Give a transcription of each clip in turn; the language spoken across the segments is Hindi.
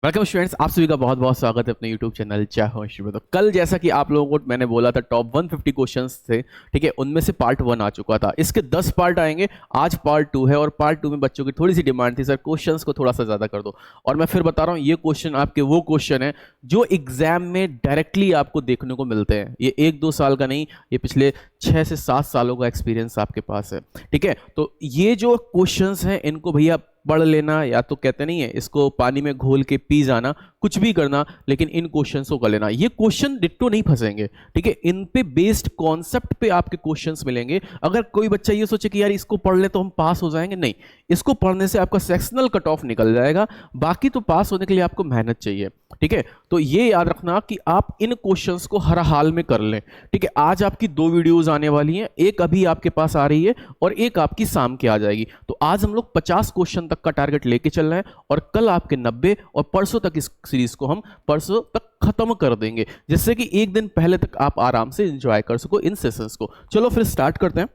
वेलकम स्टूडेंट्स, आप सभी का बहुत बहुत स्वागत है अपने यूट्यूब चैनल जय हो श्री। तो कल जैसा कि आप लोगों को मैंने बोला था टॉप 150 क्वेश्चंस थे, ठीक है। उनमें से पार्ट 1 आ चुका था, इसके 10 पार्ट आएंगे। आज पार्ट 2 है और पार्ट 2 में बच्चों की थोड़ी सी डिमांड थी, सर क्वेश्चंस को थोड़ा सा ज़्यादा कर दो। और मैं फिर बता रहा हूँ, ये क्वेश्चन आपके वो क्वेश्चन है जो एग्जाम में डायरेक्टली आपको देखने को मिलते हैं। ये 1-2 साल का नहीं, ये पिछले 6 से 7 सालों का एक्सपीरियंस आपके पास है, ठीक है। तो ये जो क्वेश्चंस हैं इनको भैया पढ़ लेना, या तो कहते नहीं है इसको पानी में घोल के पी जाना, कुछ भी करना, लेकिन इन क्वेश्चंस को कर लेना। ये क्वेश्चन डिट्टो नहीं फंसेंगे, ठीक है। इन पे बेस्ड कॉन्सेप्ट पे आपके क्वेश्चंस मिलेंगे। अगर कोई बच्चा ये सोचे कि यार इसको पढ़ ले तो हम पास हो जाएंगे, नहीं, इसको पढ़ने से आपका सेक्शनल कट ऑफ निकल जाएगा। बाकी तो पास होने के लिए आपको मेहनत चाहिए, ठीक है। तो ये याद रखना कि आप इन क्वेश्चंस को हर हाल में कर लें, ठीक है। आज आपकी 2 वीडियोस आने वाली हैं, एक अभी आपके पास आ रही है और एक आपकी शाम के आ जाएगी। तो आज हम लोग 50 क्वेश्चन तक का टारगेट लेके चल रहे हैं और कल आपके 90 और परसों तक इस सीरीज को हम परसों तक खत्म कर देंगे, जिससे कि एक दिन पहले तक आप आराम से एंजॉय कर सको इन सेशंस को। चलो फिर स्टार्ट करते हैं,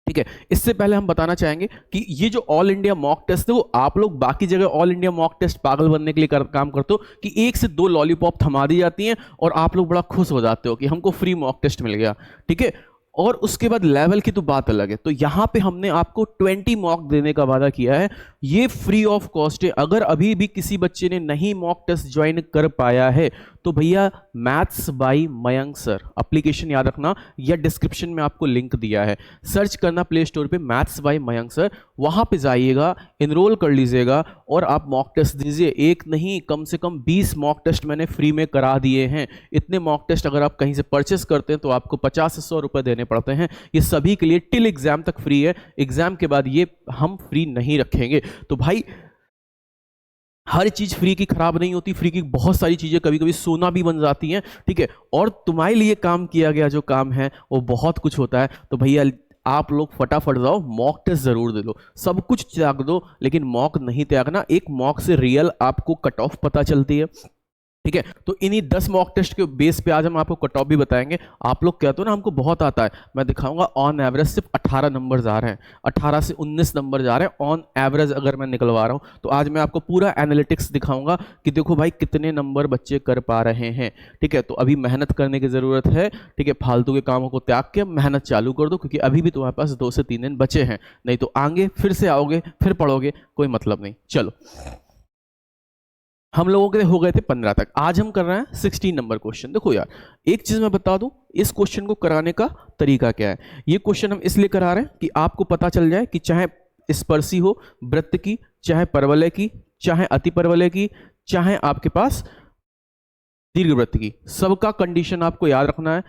ठीक है। इससे पहले हम बताना चाहेंगे कि ये जो ऑल इंडिया मॉक टेस्ट है वो आप लोग बाकी जगह ऑल इंडिया मॉक टेस्ट पागल बनने के लिए काम करते हो कि 1 से 2 लॉलीपॉप थमा दी जाती हैं और आप लोग बड़ा खुश हो जाते हो कि हमको फ्री मॉक टेस्ट मिल गया, ठीक है। और उसके बाद लेवल की तो बात अलग है। तो यहां पे हमने आपको 20 मॉक देने का वादा किया है, ये फ्री ऑफ कॉस्ट है। अगर अभी भी किसी बच्चे ने नहीं मॉक टेस्ट ज्वाइन कर पाया है तो भैया maths by Mayank sir application याद रखना, या डिस्क्रिप्शन में आपको लिंक दिया है, सर्च करना प्ले स्टोर पे मैथ्स बाय मयंक सर, वहां पे जाइएगा, इनरोल कर लीजिएगा और आप मॉक टेस्ट दीजिए। एक नहीं, कम से कम 20 मॉक टेस्ट मैंने फ्री में करा दिए हैं। इतने मॉक टेस्ट अगर आप कहीं से परचेस करते हैं तो आपको 50 से 100 रुपए देने पड़ते हैं। ये सभी के लिए टिल एग्जाम तक फ्री है, एग्जाम के बाद ये हम फ्री नहीं रखेंगे। तो भाई हर चीज फ्री की खराब नहीं होती, फ्री की बहुत सारी चीजें कभी कभी सोना भी बन जाती हैं, ठीक है। और तुम्हारे लिए काम किया गया जो काम है वो बहुत कुछ होता है। तो भैया आप लोग फटाफट जाओ, मॉक टेस्ट जरूर दे दो, सब कुछ त्याग दो लेकिन मॉक नहीं त्यागना। एक मॉक से रियल आपको कट ऑफ पता चलती है, ठीक है। तो इन्हीं 10 मॉक टेस्ट के बेस पे आज हम आपको कट ऑफ भी बताएंगे। आप लोग कहते हो ना हमको बहुत आता है, मैं दिखाऊंगा ऑन एवरेज सिर्फ 18 नंबर आ रहे हैं, 18 से 19 नंबर आ रहे हैं ऑन एवरेज अगर मैं निकलवा रहा हूं। तो आज मैं आपको पूरा एनालिटिक्स दिखाऊंगा कि देखो भाई कितने नंबर बच्चे कर पा रहे हैं, ठीक है। तो अभी मेहनत करने की जरूरत है, ठीक है। फालतू के कामों को त्याग के मेहनत चालू कर दो, क्योंकि अभी भी तुम्हारे पास 2 से 3 दिन बचे हैं, नहीं तो आगे फिर से आओगे फिर पढ़ोगे, कोई मतलब नहीं। चलो, हम लोगों के हो गए थे 15 तक, आज हम कर रहे हैं 16 नंबर क्वेश्चन। देखो यार, एक चीज मैं बता दूं, इस क्वेश्चन को कराने का तरीका क्या है। ये क्वेश्चन हम इसलिए करा रहे हैं कि आपको पता चल जाए कि चाहे स्पर्शी हो वृत्त की, चाहे परवलय की, चाहे अति परवलय की, चाहे आपके पास दीर्घवृत्त की, सबका कंडीशन आपको याद रखना है।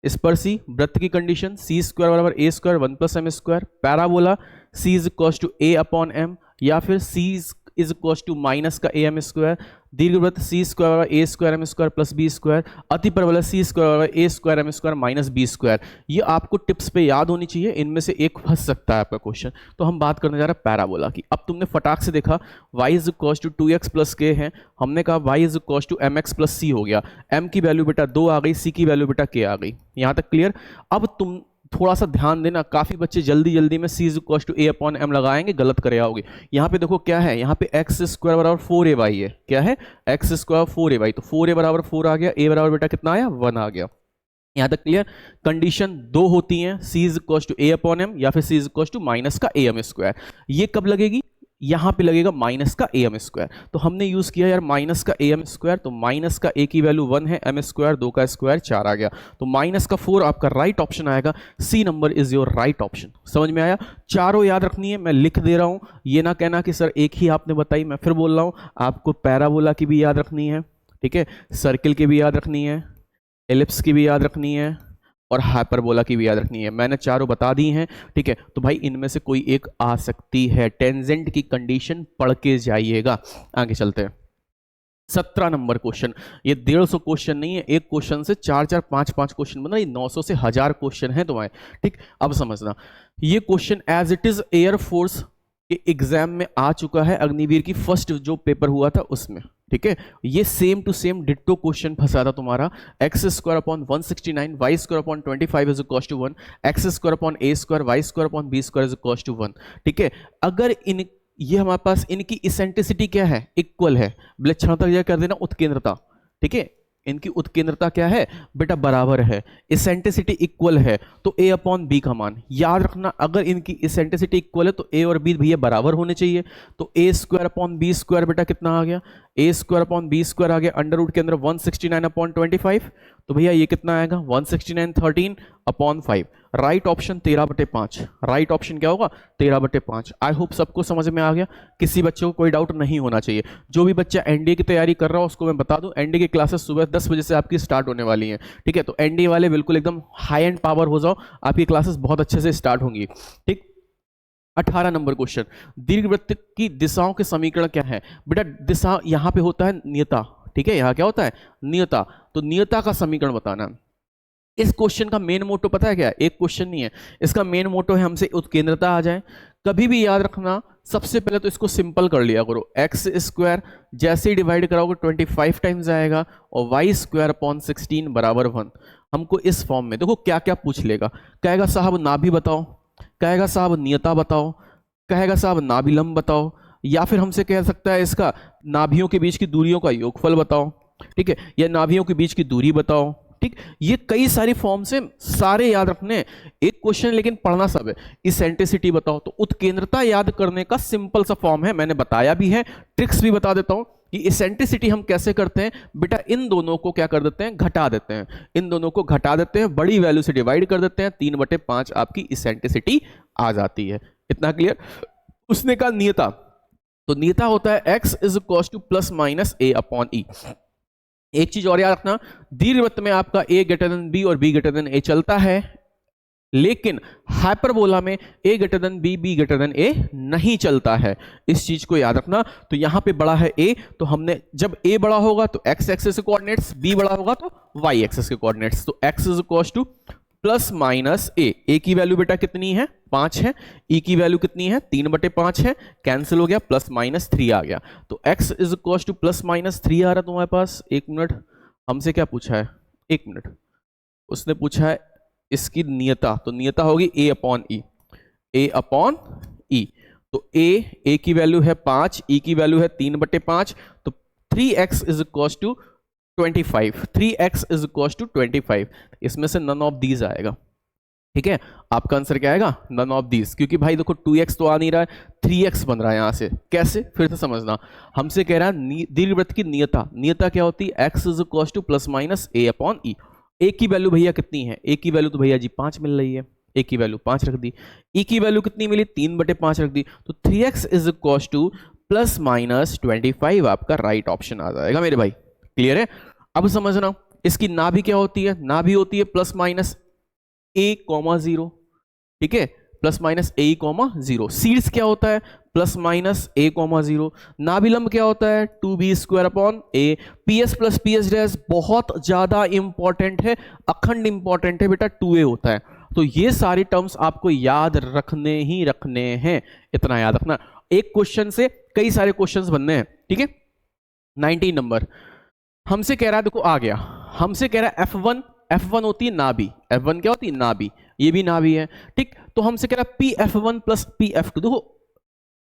स्पर्शी वृत्त की कंडीशन सी स्क्वायर बराबर a square 1 + m square, parabola c is equal to a upon m, या फिर c is equal to minus का ए एम स्क्वायर, दीर्घवृत्त सी स्क्वायर बराबर a square m square plus b square, अति परवलय सी स्क्वायर बराबर a square m square minus b square. ये आपको टिप्स पे याद होनी चाहिए, इनमें से एक फंस सकता है आपका क्वेश्चन। तो हम बात करने जा रहे हैं पैराबोला की। अब तुमने फटाक से देखा y is equal to 2x plus k है, हमने कहा y is equal to mx plus c हो गया, m की वैल्यू बेटा 2 आ गई, c की वैल्यू बेटा k आ गई। यहां तक क्लियर। अब तुम थोड़ा सा ध्यान देना, काफी बच्चे जल्दी जल्दी में c is equal to a upon m लगाएंगे, गलत करे आओगे। यहाँ पे देखो क्या है, यहाँ पे x स्क्वायर बराबर 4ay है, क्या है x स्क्वायर 4ay, तो 4a बराबर 4 आ गया, a बराबर बेटा कितना आया 1 आ गया। यहां तक क्लियर। कंडीशन 2 होती हैं, c is equal to a upon m या फिर c is equal to minus का a m स्क्वायर। ये कब लगेगी, यहां पे लगेगा माइनस का ए एम स्क्वायर। तो हमने यूज किया यार माइनस का ए एम स्क्वायर, तो माइनस का ए की वैल्यू 1 है, एम स्क्वायर 2 का स्क्वायर 4 आ गया, तो माइनस का 4 आपका राइट ऑप्शन आएगा। C number is your right option. समझ में आया। चारों याद रखनी है, मैं लिख दे रहा हूं, ये ना कहना कि सर एक ही आपने बताई, मैं फिर बोल रहा हूं, आपको पैराबोला की भी याद रखनी है, ठीक है, सर्किल की भी याद रखनी है, एलिप्स की भी याद रखनी है और हाइपरबोला की भी याद रखनी है। मैंने चारों बता दी हैं, ठीक है। तो भाई इनमें से कोई एक आ सकती है, टेंजेंट की कंडीशन पढ़ के जाइएगा। आगे चलते हैं, 17 नंबर क्वेश्चन। ये 150 क्वेश्चन नहीं है, एक क्वेश्चन से 4-4 5-5 क्वेश्चन बना, ये 900 से 1000 क्वेश्चन है तुम्हारे, ठीक। अब समझना, ये question as it is air force के एग्जाम में आ चुका है, अग्निवीर की फर्स्ट जो पेपर हुआ था उसमें, ठीक है। ये same to same ditto question फंसा था तुम्हारा, x square upon 169 y square upon 25 is equal to 1, x square upon A square y square upon B square is equal to 1, ठीक है। अगर इन ये हमारे पास इनकी इसेंट्रिसिटी क्या है, इक्वल है, विलक्षणता यह कर देना उत्केंद्रता, ठीक है, इनकी उत्केंद्रता क्या है बेटा, बराबर है, इसेंट्रिसिटी इक्वल है, तो a अपॉन बी का मान याद रखना, अगर इनकी इसेंट्रिसिटी इक्वल है तो a और b भैया बराबर होने चाहिए, तो a square upon B square बेटा कितना आ गया, a square upon B square आ गया, अंडर रूट के अंदर 169 अपॉन 25, तो भैया ये कितना आएगा 169 13 upon 5, right option 13/5, right option क्या होगा 13/5। आई होप सबको समझ में आ गया, किसी बच्चे को कोई डाउट नहीं होना चाहिए। जो भी बच्चा एनडीए की तैयारी कर रहा हो उसको मैं बता दूं, एनडीए की क्लासेस सुबह 10 बजे से आपकी स्टार्ट होने वाली हैं, ठीक है, तो एनडीए वाले बिल्कुल एकदम हाई एंड पावर हो जाओ, आपकी क्लासेस बहुत अच्छे से स्टार्ट होंगी, ठीक। 18 नंबर क्वेश्चन, दीर्घवृत्त की दिशाओं के समीकरण क्या है बेटा, दिशा यहां पे होता है नियता, ठीक है, यहां क्या होता है नियता, तो नियता का समीकरण बताना। इस क्वेश्चन का मेन मोटो पता है क्या है, एक क्वेश्चन नहीं है, इसका मेन मोटो है हमसे उत्केंद्रता आ जाए। कभी भी याद रखना, सबसे पहले तो इसको सिंपल कर लिया करो, एक्स स्क्वायर जैसे ही डिवाइड कराओगे 25 टाइम्स आएगा, और वाई स्क्वायर अपॉन 16 बराबर 1। हमको इस फॉर्म में देखो क्या क्या पूछ लेगा, कहेगा साहब नाभि बताओ, कहेगा साहब नियता बताओ, कहेगा साहब नाभिलंब बताओ, या फिर हमसे कह सकता है इसका नाभियों के बीच की दूरियों का योगफल बताओ, ठीक है, या नाभियों के बीच की दूरी बताओ, ठीक। ये कई सारी फॉर्म से सारे याद रखने, एक क्वेश्चन लेकिन पढ़ना सब है। इसेंट्रिसिटी बताओ, तो उत्केंद्रता याद करने का सिंपल सा फॉर्म है, मैंने बताया भी है, ट्रिक्स भी बता देता हूं कि इसेंट्रिसिटी हम कैसे करते हैं बेटा, इन दोनों को क्या कर देते हैं घटा देते हैं, इन दोनों को घटा देते हैं, बड़ी वैल्यू से डिवाइड कर देते हैं, 3/5 आपकी इसेंट्रिसिटी आ जाती है। इतना क्लियर। उसने कहा नियता, तो नियता होता है x is equal to plus minus a upon e. एक चीज और याद रखना, दीर्घवृत्त में आपका a ग्रेटर देन b और b ग्रेटर देन a चलता है, लेकिन हाइपरबोला में a greater than b b greater than a नहीं चलता है, इस चीज को याद रखना। तो यहां पे बड़ा है a, तो हमने जब a बड़ा होगा तो x एक्सिस के कोऑर्डिनेट्स, b बड़ा होगा तो y एक्सिस के कोऑर्डिनेट्स, तो x is equal to plus minus a की वैल्यू बेटा कितनी है 5 है, e की वैल्यू कितनी है 3/5 है, कैंसिल हो गया, प्लस माइनस 3 आ गया, तो x is equal to plus minus 3 आ रहा है तुम्हारे पास। एक मिनट, हमसे क्या पूछा है, एक मिनट, उसने पूछा है इसकी नियता, तो नियता होगी a upon e, a upon e, तो a की वैल्यू है 5, e की वैल्यू है 3/5, तो 3x is equal to 25, 3x is equal to 25, इसमें से नन ऑफ दीज आएगा, ठीक है, आपका आंसर क्या आएगा नन ऑफ दीज, क्योंकि भाई देखो 2x तो आ नहीं रहा है, 3x बन रहा है यहां से, कैसे फिर से समझना, हमसे कह रहा है दीर्घवृत्त की नियता, नियता क्या होती है x is equal to plus minus a upon e. a की वैल्यू भैया कितनी है, a की वैल्यू तो भैया जी 5 मिल रही है, a की वैल्यू 5 रख दी, e की वैल्यू कितनी मिली 3/5 रख दी, तो 3x is equal to plus minus 25 आपका राइट ऑप्शन आ जाएगा मेरे भाई, क्लियर है। अब समझना इसकी नाभि क्या होती है, नाभि होती है प्लस माइनस a,0, ठीक है, प्लस माइनस a,0। सीड्स क्या होता है प्लस माइनस a,0। नाभिलंब क्या होता है 2b square upon a। ps plus ps dash बहुत ज्यादा इंपॉर्टेंट है, अखंड इंपॉर्टेंट है बेटा, 2a होता है, तो ये सारी टर्म्स आपको याद रखने ही रखने हैं, इतना याद रखना। एक क्वेश्चन से कई सारे क्वेश्चंस बनने हैं, ठीक है। 19 नंबर हमसे कह रहा है, देखो आ गया, हमसे कह रहा है F1 होती है नाभि, F1 क्या होती है नाभि, ये भी नाभि है, ठीक, तो हमसे कह रहा है PF1 प्लस PF2, देखो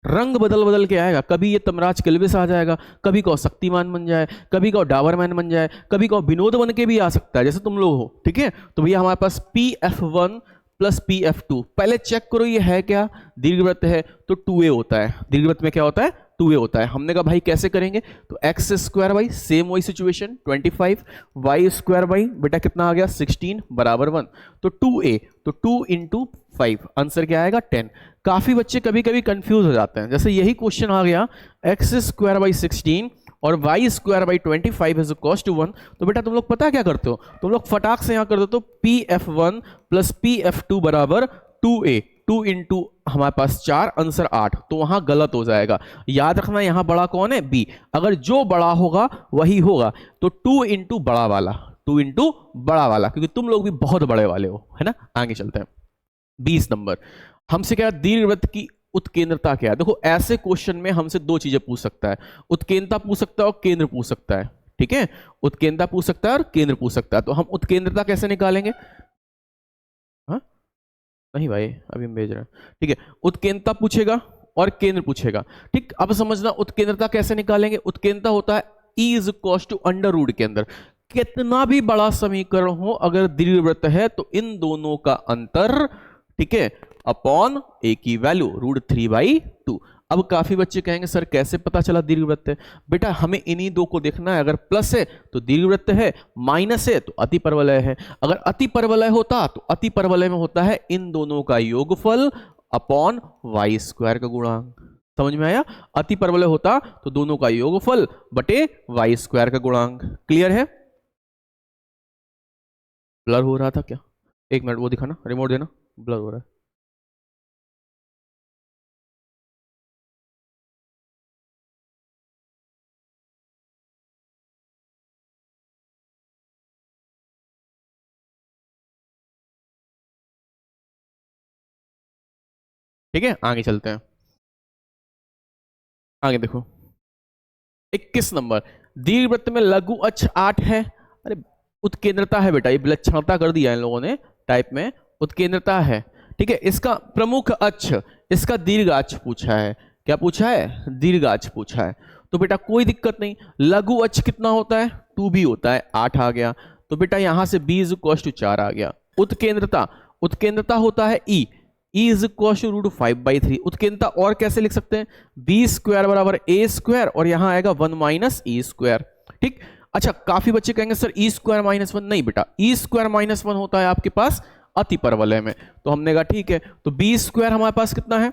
रंग बदल बदल के आएगा, कभी ये तमराज किल्विस आ जाएगा, कभी को शक्तिमान बन जाए, कभी को डाबरमैन बन जाए, कभी को विनोद बन के भी आ सकता है जैसे तुम लोग हो, ठीक है। तो भैया हमारे पास PF1 प्लस PF2, पहले चेक करो ये है क्या, दीर्घवृत्त है तो 2a होता है, दीर्घवृत्त में क्या होता है 2a होता है। हमने कहा भाई कैसे करेंगे, तो एक्स स्क्वायर बाई सेम वही सिचुएशन 25, वाई स्क्वायर बाई बेटा कितना आ गया 16 बराबर 1, तो 2a, तो 2 इंटू 5, आंसर क्या आएगा 10। काफी बच्चे कभी कभी कंफ्यूज हो जाते हैं, जैसे यही क्वेश्चन आ गया एक्स स्क्वायर बाई 16 और y square by 25 is equal to 1, तो बेटा तुम लोग पता क्या करते हो, तुम लोग फटाक से यहां कर देते हो PF1 प्लस PF2 बराबर 2a, 2 इंटू हमारे पास 4, आंसर 8, तो वहां गलत हो जाएगा। याद रखना यहां बड़ा कौन है b, अगर जो बड़ा होगा वही होगा, तो 2 इंटू बड़ा वाला, 2 इंटू बड़ा वाला, क्योंकि तुम लोग भी बहुत बड़े वाले हो, है ना। आगे चलते हैं 20 नंबर हमसे क्या, दीर्घवृत्त की उत्केंद्रता क्या है। देखो ऐसे क्वेश्चन में हमसे दो चीजें पूछ सकता है, उत्केंद्रता पूछ सकता है और केंद्र पूछ सकता है, ठीक है, उत्केंद्रता पूछ सकता है और केंद्र पूछ सकता है। तो हम उत्केंद्रता कैसे निकालेंगे, हाँ नहीं भाई अभी हम भेज रहे हैं, ठीक है, उत्केंद्रता पूछेगा और केंद्र पूछेगा। ठीक, अब समझना उत्केंद्रता कैसे निकालेंगे। उत्केंद्रता होता है E is equal to under root के अंदर कितना भी बड़ा समीकरण हो, अगर दीर्घवृत्त है तो इन दोनों का अंतर, ठीक है, अपॉन ए की वैल्यू √3/2। अब काफी बच्चे कहेंगे सर कैसे पता चला दीर्घवृत्त है। बेटा हमें इन्हीं दो को देखना है, अगर प्लस है तो दीर्घवृत्त है, माइनस है तो अति परवलय है। अगर अति परवलय होता तो अति परवलय में होता है इन दोनों का योगफल अपॉन y² का गुणांक। समझ में आया? अति परवलय होता तो दोनों का योगफल बटे y² का गुणांक। क्लियर है? ब्लर हो रहा था क्या? एक मिनट वो दिखाना, रिमोट देना, ब्लर हो रहा है। ठीक है, आगे चलते हैं। आगे देखो 21 नंबर, दीर्घवृत्त में लघु अक्ष 8 है। अरे उत्केंद्रता है बेटा, ये विलक्षणता कर दिया इन लोगों ने टाइप में, उत्केंद्रता है। ठीक है, इसका प्रमुख अक्ष, इसका दीर्घ अक्ष पूछा है। क्या पूछा है? दीर्घ अक्ष पूछा है। तो बेटा कोई दिक्कत नहीं, लघु अक्ष कितना होता है? 2b होता है, 8 आ गया। तो बेटा यहां से b इज इक्वल टू 4 आ गया। उत्केंद्रता, उत्केंद्रता होता है E, E is equal to √5/3। उत्केंद्रता और कैसे लिख सकते हैं? b² बराबर a² और यहां आएगा 1 - e²। ठीक, अच्छा काफी बच्चे कहेंगे सर e² - 1, नहीं बेटा e² - 1 होता है आपके पास अति परवलय में। तो हमने कहा ठीक है, तो b² हमारे पास कितना है?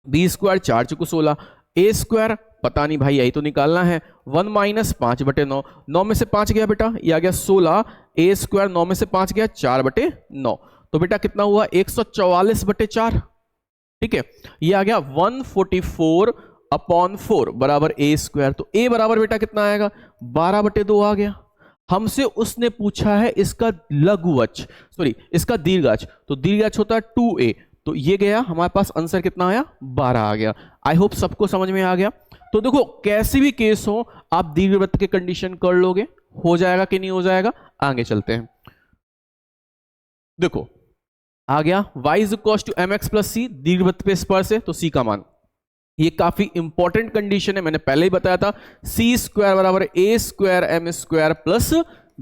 b² 4 × 16, a² पता नहीं भाई, यही तो निकालना है। 1 - 5/9, 9 में से 5 गया बेटा, ये आ गया 16, a² 9 में से 5 गया 4/9। तो बेटा कितना हुआ? 144/4। ठीक है, ये आ गया 144/4 बराबर a²। तो a बराबर बेटा कितना आएगा? 12/2 आ गया। हमसे उसने पूछा है इसका लघु अक्ष, सॉरी इसका दीर्घ अक्ष, तो दीर्घ अक्ष होता है 2a। तो ये गया हमारे पास, आंसर कितना आया? 12 आ गया। आई होप सबको समझ में आ गया। तो देखो कैसी भी केस हो आप दीर्घवृत्त के कंडीशन कर लोगे, हो जाएगा कि नहीं हो जाएगा। आगे चलते हैं, देखो आ गया y is equal to mx plus c, दीर्घवृत्त पे स्पर्श है तो c का मान। ये काफी इंपॉर्टेंट कंडीशन है, मैंने पहले ही बताया था। c² बराबर a² m² प्लस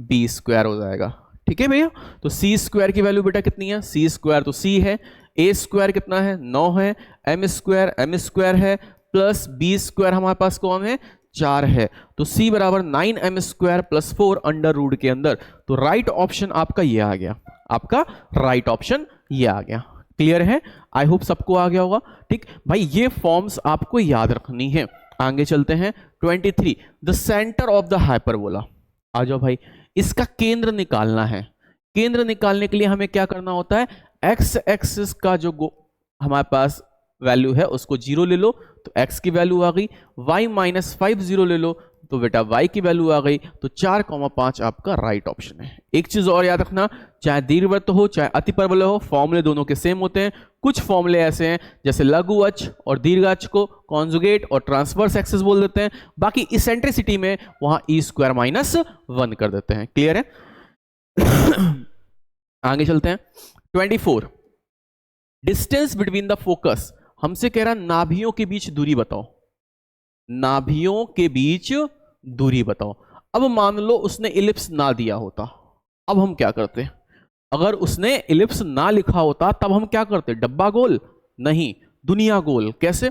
b² हो जाएगा। ठीक है भैया, तो c² की वैल्यू बेटा कितनी है? c² तो c है, a² कितना है? 9 है, m² है, प्लस b² हमारे पास कौन है? 4 है। तो c बराबर 9m² प्लस 4 अंडर रूट के अंदर। तो राइट ऑप्शन आपका ये आ गया, आपका राइट ऑप्शन ये आ गया। क्लियर है? आई होप सबको आ गया होगा। ठीक भाई, ये फॉर्म्स आपको याद रखनी है। आगे चलते हैं 23, the centre of the hyperbola. आ जाओ भाई, इसका केंद्र निकालना है। केंद्र निकालने के लिए हमें क्या करना होता है? एक्स एक्सिस का जो हमारे पास वैल्यू है उसको 0 ले लो तो x की वैल्यू आ गई, y - 5 0 ले लो तो बेटा y की वैल्यू आ गई। तो 4,5 आपका राइट ऑप्शन है। एक चीज और याद रखना, चाहे दीर्घवृत्त हो चाहे अति परवलय हो, फॉर्मूले दोनों के सेम होते हैं। कुछ फॉर्मूले ऐसे हैं जैसे लघु अक्ष और दीर्घ अक्ष को कॉन्जुगेट और ट्रांसवर्स एक्सिस बोल देते हैं, बाकी इसेंट्रिसिटी में वहां e² - 1 कर देते हैं। क्लियर है? आगे चलते हैं 24, डिस्टेंस बिटवीन द फोकस। हमसे कह रहा नाभियों के बीच दूरी बताओ, नाभियों के बीच दूरी बताओ। अब मान लो उसने इलिप्स ना दिया होता, अब हम क्या करते? अगर उसने इलिप्स ना लिखा होता तब हम क्या करते? डब्बा गोल? नहीं, दुनिया गोल। कैसे?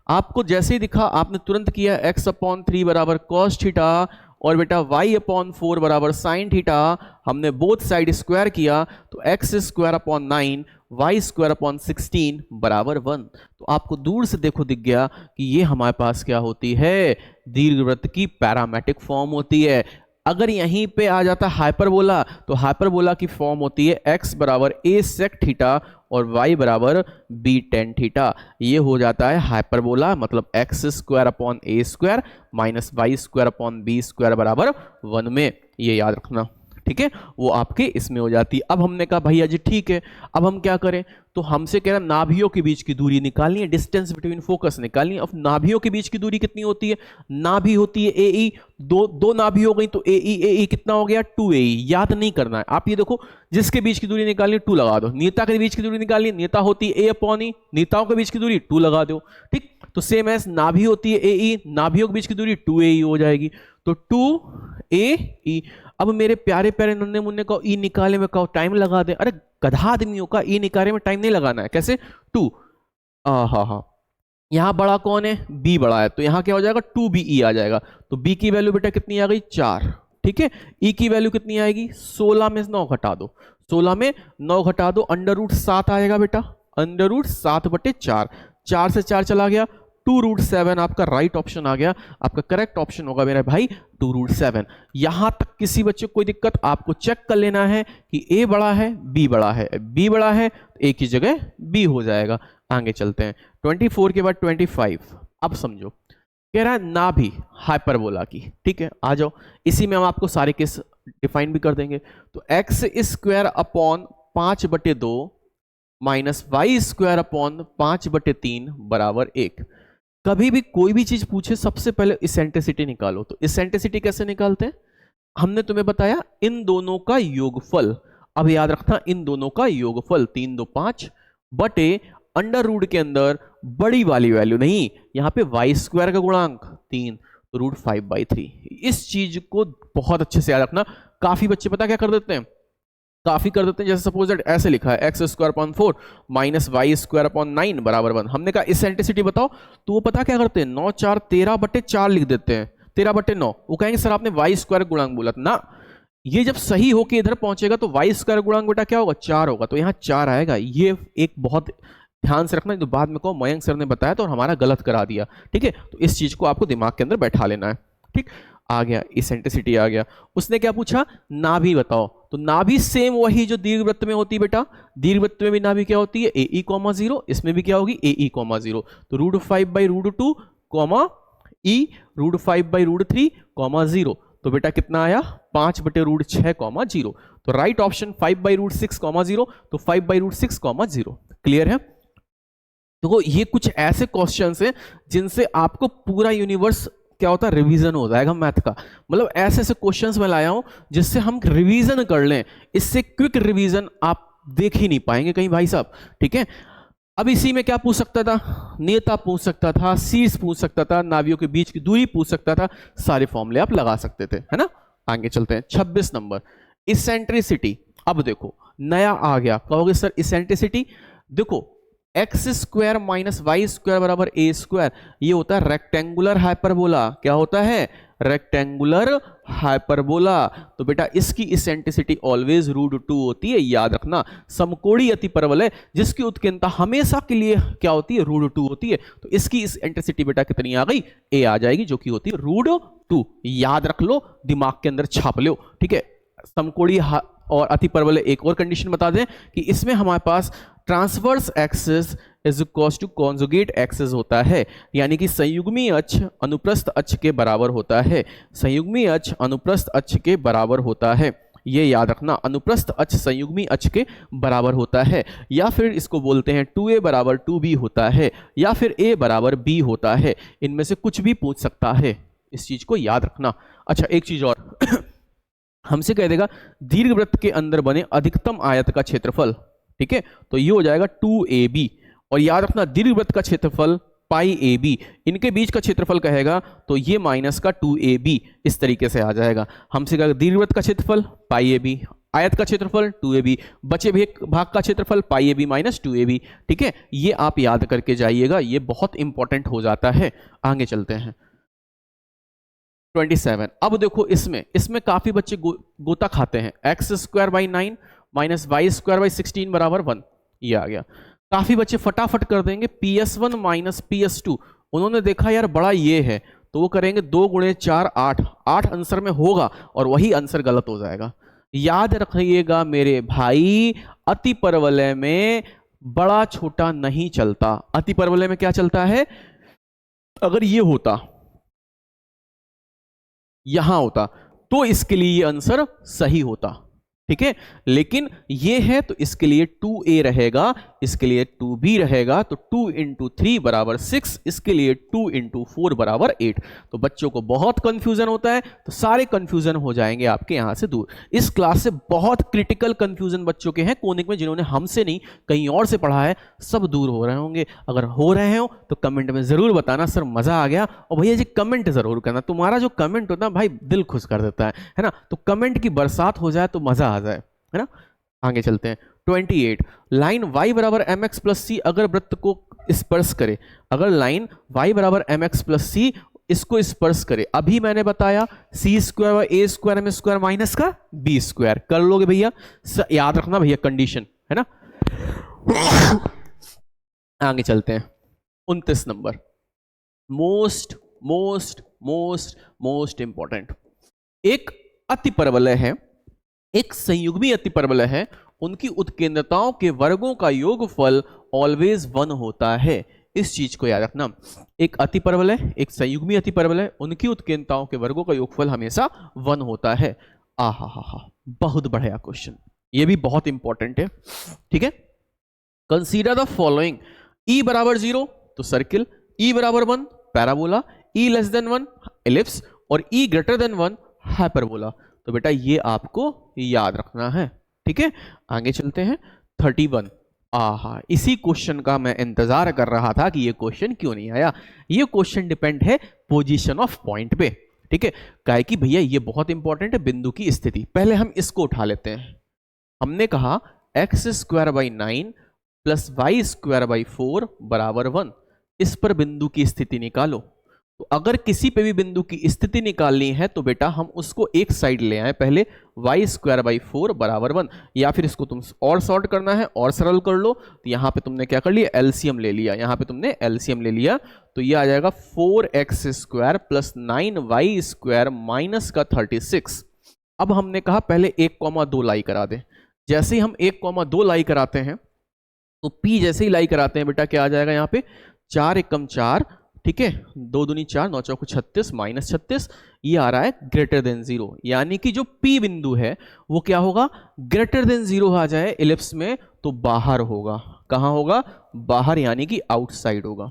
आपको जैसे ही दिखा आपने तुरंत किया x/3 बराबर cos थीटा और बेटा y/4 बराबर sin थीटा। हमने बोथ साइड स्क्वायर किया तो x² 9 y² 16 बराबर 1। तो आपको दूर से देखो दिख गया कि ये हमारे पास क्या होती है? दीर्घवृत्त की पैरामेट्रिक फॉर्म होती है। अगर यहीं पे आ जाता हाइपरबोला तो हाइपरबोला की फॉर्म होती है x बराबर a sec थीटा और y बराबर b tan थीटा। ये हो जाता है हाइपरबोला, मतलब x² a² minus y² b² बराबर 1 में। ये याद रखना। ठीक है, वो आपके इसमें हो जाती है। अब हमने कहा भैया जी ठीक है, अब हम क्या करें, तो हमसे कह रहा नाभियों के बीच की दूरी निकालनी है, डिस्टेंस बिटवीन फोकस निकालनी है। अब नाभियों के बीच की दूरी कितनी होती है, नाभि होती है AE, दो नाभि हो गई तो AE कितना हो गया 2AE, याद नहीं करना है। आप ये देखो, जिसके बीच की दूरी निकालनी 2 लगा दो, नेता के बीच की दूरी निकालनी, नेता होती है A/E, नेताओं के बीच की दूरी 2 लगा दो, ठीक। तो सेम एस नाभि होती है AE, नाभियों के बीच की दूरी 2AE हो जाएगी, तो 2AE। अब मेरे प्यारे प्यारे नन्हे मुन्ने को ई निकाले में कहो टाइम लगा दे, अरे गधा आदमियों का ई निकाले में टाइम नहीं लगाना है, कैसे 2, हाँ, यहां बड़ा कौन है, बी बड़ा है, तो यहां क्या हो जाएगा 2BE आ जाएगा। तो बी की वैल्यू बेटा कितनी आ गई 4, ठीक है। ई की वैल्यू कितनी आएगी 16 में 9 घटा दो, 16 में 9 घटा दो, √7 आएगा बेटा, √7/4, 4 से 4 चला गया, 2√7 आपका राइट ऑप्शन आ गया। आपका करेक्ट ऑप्शन होगा मेरा भाई 2√7। यहां तक किसी बच्चे को कोई दिक्कत, आपको चेक कर लेना है कि ए बड़ा है बी बड़ा है, बी बड़ा है तो ए की जगह बी हो जाएगा। आगे चलते हैं 24 के बाद 25। अब समझो, कह रहा है नाभि हाइपरबोला की, ठीक है, आ जाओ, इसी में हम आपको सारे केस डिफाइन भी कर देंगे। तो x² upon 5/2 minus y² upon 5/3 बराबर 1। कभी भी कोई भी चीज पूछे सबसे पहले इसेंट्रिसिटी निकालो। तो इसेंट्रिसिटी कैसे निकालते हैं, हमने तुम्हें बताया इन दोनों का योगफल। अब याद रखना इन दोनों का योगफल 3 2 5 बटे अंडर रूट के अंदर बड़ी वाली वैल्यू नहीं, यहां पे y² का गुणांक 3 तो √5/3। इस चीज को बहुत अच्छे से याद रखना। काफी बच्चे पता क्या कर देते हैं, काफी कर देते हैं, जैसे सपोज दैट ऐसे लिखा है x² upon 4 minus y² upon 9 बराबर 1। हमने कहा इसेंट्रिसिटी बताओ, तो वो पता क्या करते हैं 9 4 13/4 लिख देते हैं, 13/9। वो कहेंगे सर आपने y² गुणांक बोला था ना, ये जब सही होके इधर पहुंचेगा तो y² गुणांक बेटा क्या होगा 4 होगा, तो यहाँ 4 आएगा। ये एक बहुत ध्यान से रखना, तो बाद में कहो मयंक सर ने बताया तो और हमारा गलत करा दिया, ठीक है। तो इस चीज को आपको दिमाग के अंदर बैठा लेना है, ठीक। आ गया इसेंट्रिसिटी आ गया। उसने क्या पूछा, नाभि बताओ। तो नाभि सेम वही जो दीर्घवृत्त में होती है बेटा, दीर्घवृत्त में भी नाभि क्या होती है AE, 0, इसमें भी क्या होगी AE, 0। तो √5/√2, E √5/√3, 0। तो बेटा कितना आया 5/√6, 0। तो राइट ऑप्शन 5/√6, 0। तो 5/√6, 0। क्लियर है। देखो ये कुछ ऐसे क्वेश्चंस हैं जिनसे आपको पूरा यूनिवर्स क्या होता है रिवीजन हो जाएगा मैथ का। मतलब ऐसे ऐसे क्वेश्चंस मैं लाया हूं जिससे हम रिवीजन कर लें, इससे क्विक रिवीजन आप देख ही नहीं पाएंगे कहीं भाई साहब, ठीक है। अब इसी में क्या पूछ सकता था, नेता पूछ सकता था, शीर्ष पूछ सकता था, नाभियों के बीच की दूरी पूछ सकता था, सारे फॉर्मूले आप लगा सकते थे, है ना। आगे चलते हैं 26 नंबर इसेंट्रिसिटी। अब देखो नया आ गया, कहोगे सर इसेंट्रिसिटी, देखो x² माइनस y² बराबर a², ये होता है रेक्टेंगुलर हाइपरबोला। क्या होता है रेक्टेंगुलर हाइपरबोला। तो बेटा इसकी इसेंट्रिसिटी ऑलवेज √2 होती है, याद रखना। समकोणीय अतिपरवल है जिसकी उत्कीर्णता हमेशा के लिए क्या होती है √2 होती है। तो इसकी इसेंट्रिसिटी बेटा कितनी आ गई a आ जाएगी, जो कि होती है √2। याद रख लो, दिमाग के अंदर छाप लो, ठीक है। समकोणीय और अतिपरवल, एक और कंडीशन बता दें कि इसमें हमारे पास transverse axis is equals to conjugate axis होता है, यानी कि संयुग्मी अक्ष अनुप्रस्थ अक्ष के बराबर होता है। संयुग्मी अक्ष अनुप्रस्थ अक्ष के बराबर होता है, ये याद रखना, अनुप्रस्थ अक्ष संयुग्मी अक्ष के बराबर होता है। या फिर इसको बोलते हैं 2a बराबर 2b होता है, या फिर a बराबर b होता है। इनमें से कुछ भी पूछ सकता है, इस चीज को याद रखना। अच्छा एक चीज और हमसे कह देगा दीर्घवृत्त के अंदर बने अधिकतम आयत का क्षेत्रफल, ठीक है। तो ये हो जाएगा 2ab, और याद रखना दीर्घवृत्त का क्षेत्रफल πab, इनके बीच का क्षेत्रफल कहेगा तो ये माइनस का 2ab, इस तरीके से आ जाएगा। हमसे कहेगा दीर्घवृत्त का क्षेत्रफल πab, आयत का क्षेत्रफल 2ab, बचे भाग का क्षेत्रफल πab माइनस 2ab, ठीक है। ये आप याद करके जाइएगा, ये बहुत इंपॉर्टेंट हो जाता है। आगे चलते हैं 27। अब देखो इसमें काफी बच्चे गोता खाते हैं। x²/9 माइनस y²/16 बराबर 1, ये आ गया। काफी बच्चे फटाफट कर देंगे PS1 माइनस PS2। उन्होंने देखा यार बड़ा ये है तो वो करेंगे 2 × 4 8, 8 आंसर में होगा और वही आंसर गलत हो जाएगा। याद रखिएगा मेरे भाई, अतिपरवलय में बड़ा छोटा नहीं चलता। अतिपरवलय में क्या चलता है, अगर ये होता यहां होता तो इसके लिए ये आंसर सही होता, ठीक है। लेकिन ये है तो इसके लिए 2a रहेगा, इसके लिए 2b रहेगा, तो 2 इंटू 3 बराबर 6, इसके लिए 2 इंटू 4 बराबर 8। तो बच्चों को बहुत कंफ्यूजन होता है, तो सारे कंफ्यूजन हो जाएंगे आपके यहां से दूर। इस क्लास से बहुत क्रिटिकल कंफ्यूजन बच्चों के हैं कोनिक में, जिन्होंने हमसे नहीं कहीं और से पढ़ा है, सब दूर हो रहे होंगे। अगर हो रहे हो तो कमेंट में जरूर बताना सर मजा आ गया, और भैया जी कमेंट जरूर करना, तुम्हारा जो कमेंट होता है भाई दिल खुश कर देता है ना। तो कमेंट की बरसात हो जाए तो मजा आ जाए, है ना। आगे चलते हैं। 28 लाइन y बराबर mx प्लस सी अगर वृत्त को स्पर्श करे, अगर लाइन y बराबर mx प्लस सी इसको स्पर्श करे, अभी मैंने बताया सी स्क्वायर और ए स्क्वायर एम स्क्वायर माइनस का बी स्क्वायर कर लोगे भैया, याद रखना भैया कंडीशन, है ना। आगे चलते हैं। 29 number, most most most most important. एक अतिपरवलय है, एक संयुग्मी अतिपरवलय है, उनकी उत्केंद्रताओं के वर्गों का योगफल ऑलवेज 1 होता है। इस चीज को याद रखना, एक अतिपरवलय, एक संयुग्मी अतिपरवलय, उनकी उत्केंद्रताओं के वर्गों का योगफल हमेशा 1 होता है। आहा हा हा, बहुत बढ़िया क्वेश्चन, ये भी बहुत इंपॉर्टेंट है, ठीक है। कंसीडर द फॉलोइंग, ई बराबर 0 तो सर्किल, ई बराबर 1 पैराबोला, ई लेस देन 1 एलिप्स, और ई ग्रेटर देन 1 हाइपरबोला। तो बेटा ये आपको याद रखना है, ठीक है। आगे चलते हैं। 31, आहा, इसी क्वेश्चन का मैं इंतजार कर रहा था कि ये क्वेश्चन क्यों नहीं आया। ये क्वेश्चन डिपेंड है पोजीशन ऑफ पॉइंट पे, ठीक है। काहे कि भैया ये बहुत इंपॉर्टेंट है, बिंदु की स्थिति। पहले हम इसको उठा लेते हैं। हमने कहा एक्स स्क्वायर बाई 9 प्लस वाई स्क्वायर बाई 4 बराबर 1। इस पर बिंदु की स्थिति निकालो। तो अगर किसी पे भी बिंदु की स्थिति निकालनी है तो बेटा हम उसको एक साइड ले आए पहले, वाई स्क्वायर बाई 4 बराबर 1, या फिर इसको तुम और सॉर्ट करना है और सरल कर लो। तो यहां पे तुमने क्या कर लिया, एलसीएम ले लिया, यहां पे तुमने एलसीएम ले लिया, तो ये आ जाएगा 4x square plus 9y square minus का 36। अब हमने कहा पहले 1,2 लाई करा दे। जैसे ही हम 1,2 लाई कराते हैं तो P जैसे ही लाई कराते हैं बेटा क्या आ जाएगा यहाँ पे, 4 एकम 4, ठीक है, 2 दूनी 4, 9 चौको 36 माइनस 36, ये आ रहा है ग्रेटर देन 0। यानी कि जो P बिंदु है वो क्या होगा, ग्रेटर देन 0 आ जाए इलिप्स में तो बाहर होगा। कहां होगा, बाहर, यानी कि आउटसाइड होगा।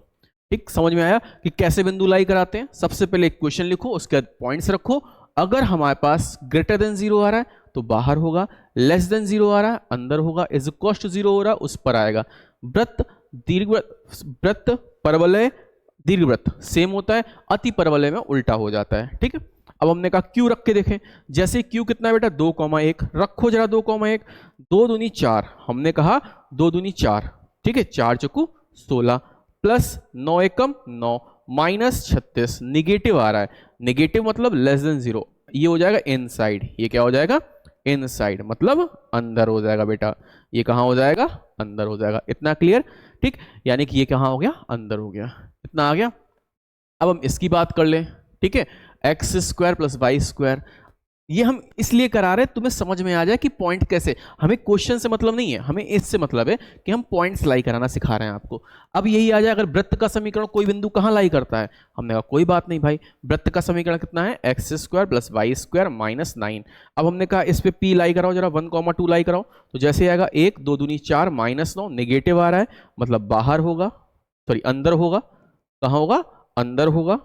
ठीक, समझ में आया कि कैसे बिंदु लाई कराते हैं। सबसे पहले एक क्वेश्चन लिखो, उसके बाद पॉइंट्स रखो। अगर हमारे पास ग्रेटर देन 0 आ रहा है तो बाहर होगा, लेस देन 0 आ रहा है अंदर होगा, इज इक्वल टू 0 हो रहा है उस पर आएगा। वृत्त, दीर्घवृत्त, परवलय, दीर्घवृत्त सेम होता है, अति परवलय में उल्टा हो जाता है। ठीक है, अब हमने कहा क्यू रख के देखें। जैसे क्यू कितना है बेटा, 2,1 रखो जरा, 2,1, 2 दूनी 4, हमने कहा 2 दूनी 4, ठीक है, 4 चौकू 16 प्लस 9 एकम 9 माइनस 36, निगेटिव आ रहा है, निगेटिव मतलब लेस देन 0, ये हो जाएगा इनसाइड। ये क्या हो जाएगा, इनसाइड मतलब अंदर हो जाएगा बेटा। ये कहाँ हो जाएगा, अंदर हो जाएगा। इतना क्लियर, ठीक, यानी कि ये कहाँ हो गया, अंदर हो गया। इतना आ गया। अब हम इसकी बात कर लें, ठीक है, x square plus y square, ये हम इसलिए करा रहे हैं तुम्हें समझ में आ जाए कि पॉइंट कैसे, हमें क्वेश्चन से मतलब नहीं है, हमें इससे मतलब है कि हम पॉइंट्स लाई कराना सिखा रहे हैं आपको। अब यही आ जाए, अगर वृत्त का समीकरण कोई बिंदु कहाँ लाई करता है, हमने कहा कोई बात नहीं भाई, वृत्त का समीकरण कितना है, x square plus y square minus 9। अब हमने कहा इस पे पी लाई कराओ जरा, 1,2 लाई कराओ, तो जैसे आएगा 1, 2 दूनी 4 माइनस 9, निगेटिव आ रहा है मतलब बाहर होगा, सॉरी अंदर होगा। कहाँ होगा, अंदर होगा।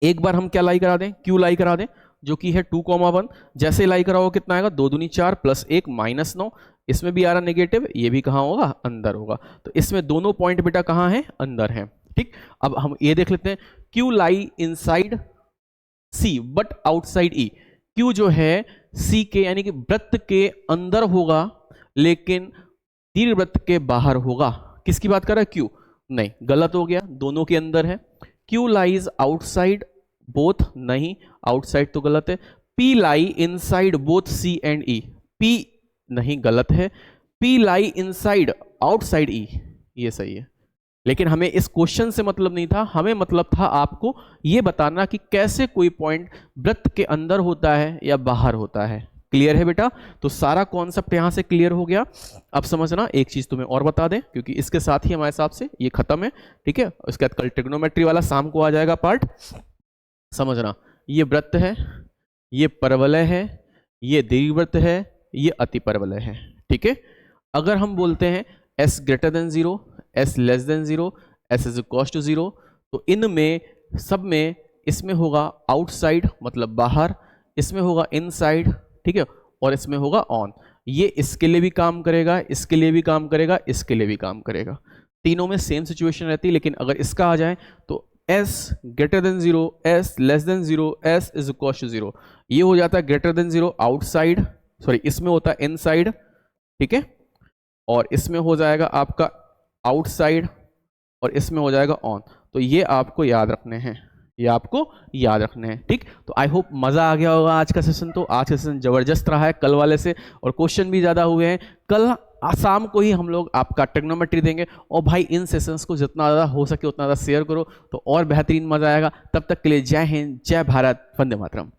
एक बार हम क्या लाई करा दें, क्यू लाई करा दें, जो कि है 2,1। जैसे लाई कराओ कितना आएगा, 2 दूनी 4 प्लस 1 माइनस 9, इसमें भी आ रहा नेगेटिव, ये भी कहाँ होगा, अंदर होगा। तो इसमें दोनों पॉइंट बेटा कहाँ है, अंदर है। ठीक, अब हम ये देख लेते हैं, Q lie inside C but outside E. Q जो है सी के यानी कि वृत्त के अंदर होगा लेकिन दीर्घवृत्त के बाहर होगा। किसकी बात कर रहा है, क्यू, नहीं गलत हो गया, दोनों के अंदर है। क्यू लाइज आउटसाइड बोथ, नहीं आउटसाइड तो गलत है। P lie inside both C and E, P नहीं गलत है। P lie inside outside E, ये सही है। लेकिन हमें इस क्वेश्चन से मतलब नहीं था, हमें मतलब था आपको ये बताना कि कैसे कोई पॉइंट वृत्त के अंदर होता है या बाहर होता है। क्लियर है बेटा, तो सारा कॉन्सेप्ट यहां से क्लियर हो गया। अब समझना, एक चीज तुम्हें और बता दें क्योंकि इसके साथ ही हमारे हिसाब से ये खत्म है। ठीक है, उसके बाद कल ट्रिग्नोमेट्री वाला शाम को आ जाएगा पार्ट। समझना, ये वृत्त है, ये परवलय है, ये दीर्घवृत्त है, ये अति परवलय है। ठीक है, अगर हम बोलते हैं s greater than 0, s less than 0, s is equal to 0, तो इनमें सब में इसमें होगा आउटसाइड मतलब बाहर, इसमें होगा इनसाइड, ठीक है, और इसमें होगा ऑन। ये इसके लिए भी काम करेगा, इसके लिए भी काम करेगा, इसके लिए भी काम करेगा, तीनों में सेम सिचुएशन रहती है। लेकिन अगर इसका आ जाए तो s greater than 0, s less than 0, s is equal to 0, ये हो जाता है ग्रेटर देन 0 आउटसाइड, सॉरी इसमें होता है इनसाइड, ठीक है, और इसमें हो जाएगा आपका आउटसाइड, और इसमें हो जाएगा ऑन। तो ये आपको याद रखने हैं, ये आपको याद रखने हैं। ठीक, तो आई होप मज़ा आ गया होगा आज का सेशन। तो आज का सेशन ज़बरदस्त रहा है कल वाले से, और क्वेश्चन भी ज़्यादा हुए हैं। कल शाम को ही हम लोग आपका ट्रिग्नोमेट्री देंगे, और भाई इन सेशंस को जितना ज़्यादा हो सके उतना ज़्यादा शेयर करो तो और बेहतरीन मज़ा आएगा। तब तक के लिए जय हिंद, जय भारत, वंदे मातरम।